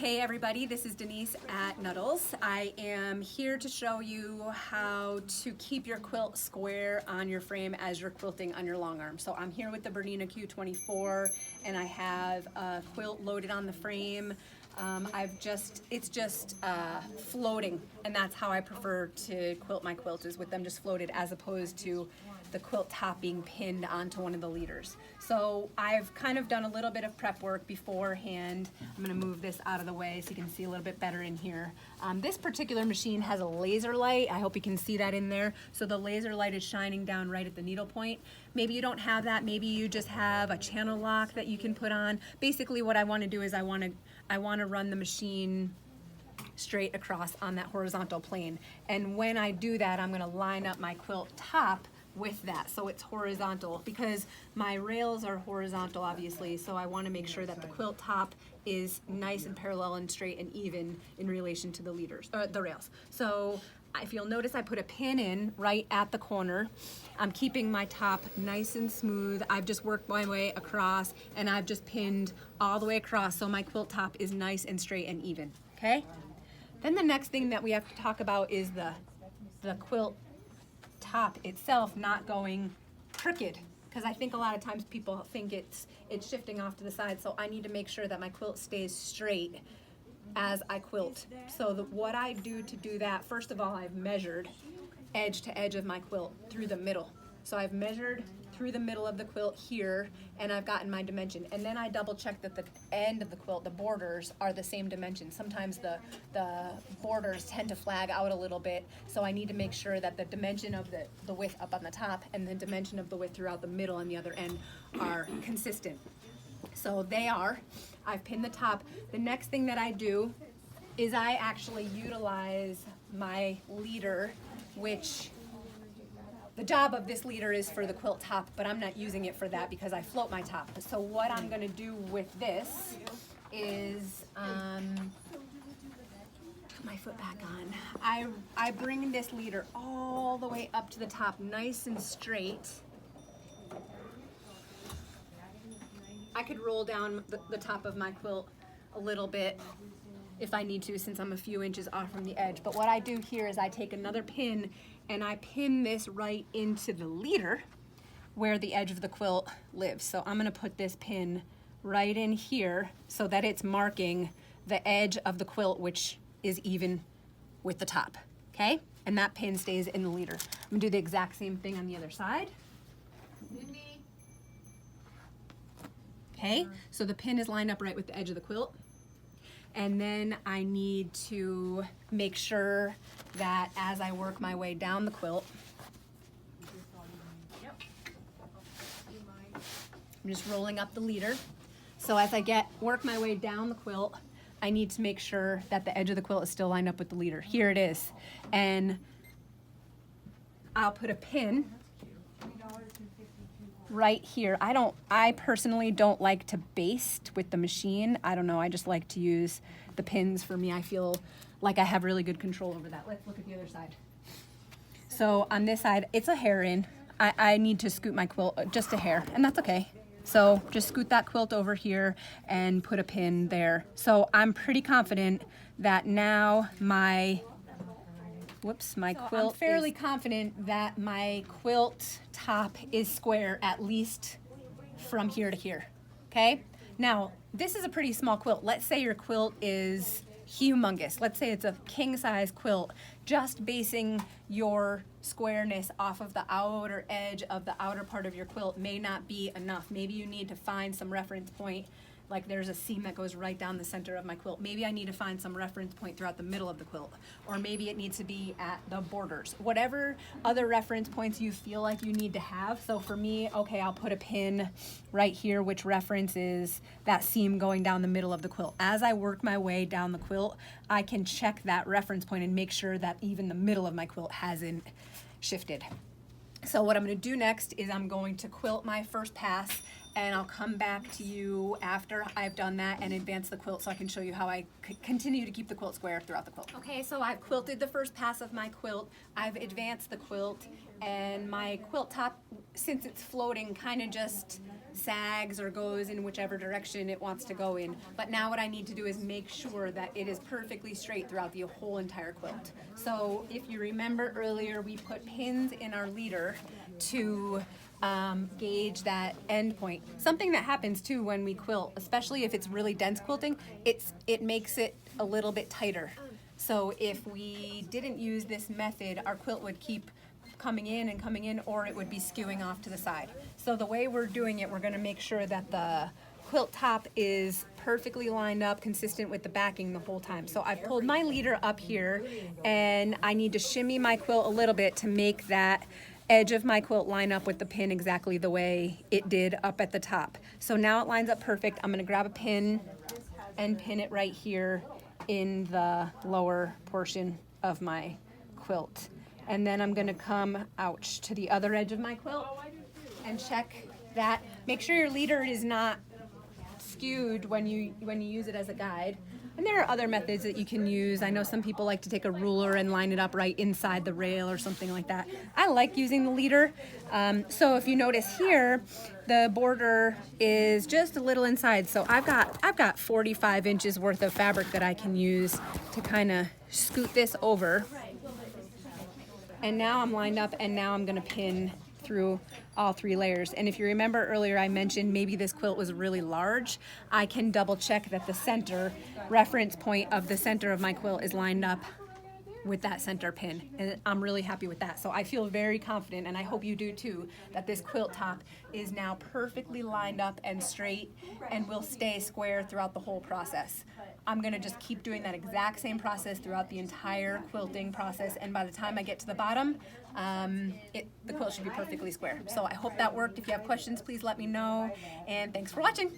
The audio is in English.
Hey everybody, this is Denise at Nuddles. I am here to show you how to keep your quilt square on your frame as you're quilting on your long arm. So I'm here with the Bernina Q24 and I have a quilt loaded on the frame. It's just floating, and that's how I prefer to quilt my quilt, is with them just floated as opposed to the quilt top being pinned onto one of the leaders. So I've kind of done a little bit of prep work beforehand. I'm going to move this out of the way so you can see a little bit better in here. This particular machine has a laser light. I hope you can see that in there. So the laser light is shining down right at the needle point. Maybe you don't have that. Maybe you just have a channel lock that you can put on. Basically what I want to do is I want to run the machine straight across on that horizontal plane. And when I do that, I'm going to line up my quilt top with that so it's horizontal, because my rails are horizontal obviously, so I want to make sure that the quilt top is nice and parallel and straight and even in relation to the leaders or the rails. So if you'll notice, I put a pin in right at the corner. I'm keeping my top nice and smooth. I've just worked my way across and I've just pinned all the way across so my quilt top is nice and straight and even. Okay? Then the next thing that we have to talk about is the quilt top itself not going crooked, because I think a lot of times people think it's shifting off to the side. So I need to make sure that my quilt stays straight as I quilt. So what I do to do that, first of all, I've measured edge to edge of my quilt through the middle. So I've measured through the middle of the quilt here, and I've gotten my dimension. And then I double check that the end of the quilt, the borders, are the same dimension. Sometimes the borders tend to flag out a little bit, so I need to make sure that the dimension of the width up on the top and the dimension of the width throughout the middle and the other end are consistent. So they are. I've pinned the top. The next thing that I do is I actually utilize my leader, which the job of this leader is for the quilt top, but I'm not using it for that because I float my top. So what I'm going to do with this is put my foot back on. I bring this leader all the way up to the top, nice and straight. I could roll down the top of my quilt a little bit if I need to, since I'm a few inches off from the edge. But what I do here is I take another pin and I pin this right into the leader where the edge of the quilt lives. So I'm gonna put this pin right in here so that it's marking the edge of the quilt, which is even with the top, okay? And that pin stays in the leader. I'm gonna do the exact same thing on the other side. Okay, so the pin is lined up right with the edge of the quilt. And then I need to make sure that as I work my way down the quilt, I'm just rolling up the leader. So as I work my way down the quilt, I need to make sure that the edge of the quilt is still lined up with the leader. Here it is. And I'll put a pin right here. I personally don't like to baste with the machine. I don't know, I just like to use the pins. For me, I feel like I have really good control over that. Let's look at the other side. So on this side, it's a hair in. I need to scoot my quilt just a hair, and that's okay. So just scoot that quilt over here and put a pin there. So I'm pretty confident that now my quilt, I'm fairly confident that my quilt top is square, at least from here to here, okay? Now, this is a pretty small quilt. Let's say your quilt is humongous. Let's say it's a king size quilt. Just basing your squareness off of the outer edge of the outer part of your quilt may not be enough. Maybe you need to find some reference point. Like there's a seam that goes right down the center of my quilt. Maybe I need to find some reference point throughout the middle of the quilt, or maybe it needs to be at the borders. Whatever other reference points you feel like you need to have. So for me, okay, I'll put a pin right here, which references that seam going down the middle of the quilt. As I work my way down the quilt, I can check that reference point and make sure that even the middle of my quilt hasn't shifted. So what I'm going to do next is I'm going to quilt my first pass, and I'll come back to you after I've done that and advance the quilt so I can show you how I continue to keep the quilt square throughout the quilt. Okay, so I've quilted the first pass of my quilt, I've advanced the quilt, and my quilt top, since it's floating, kind of just sags or goes in whichever direction it wants to go in. But now what I need to do is make sure that it is perfectly straight throughout the whole entire quilt. So if you remember earlier, we put pins in our leader to gauge that end point. Something that happens too when we quilt, especially if it's really dense quilting, it makes it a little bit tighter. So if we didn't use this method, our quilt would keep coming in, or it would be skewing off to the side. So the way we're doing it, we're going to make sure that the quilt top is perfectly lined up, consistent with the backing the whole time. So I've pulled my leader up here, and I need to shimmy my quilt a little bit to make that edge of my quilt line up with the pin exactly the way it did up at the top. So now it lines up perfect. I'm going to grab a pin and pin it right here in the lower portion of my quilt. And then I'm gonna come, ouch, to the other edge of my quilt and check that. Make sure your leader is not skewed when you use it as a guide. And there are other methods that you can use. I know some people like to take a ruler and line it up right inside the rail or something like that. I like using the leader. So if you notice here, the border is just a little inside. So I've got 45 inches worth of fabric that I can use to kind of scoot this over. And now I'm lined up, and now I'm gonna pin through all 3 layers. And if you remember earlier, I mentioned maybe this quilt was really large. I can double check that the center reference point of the center of my quilt is lined up with that center pin, and I'm really happy with that. So I feel very confident, and I hope you do too, that this quilt top is now perfectly lined up and straight and will stay square throughout the whole process. I'm gonna just keep doing that exact same process throughout the entire quilting process, and by the time I get to the bottom, the quilt should be perfectly square. So I hope that worked. If you have questions, please let me know, and thanks for watching.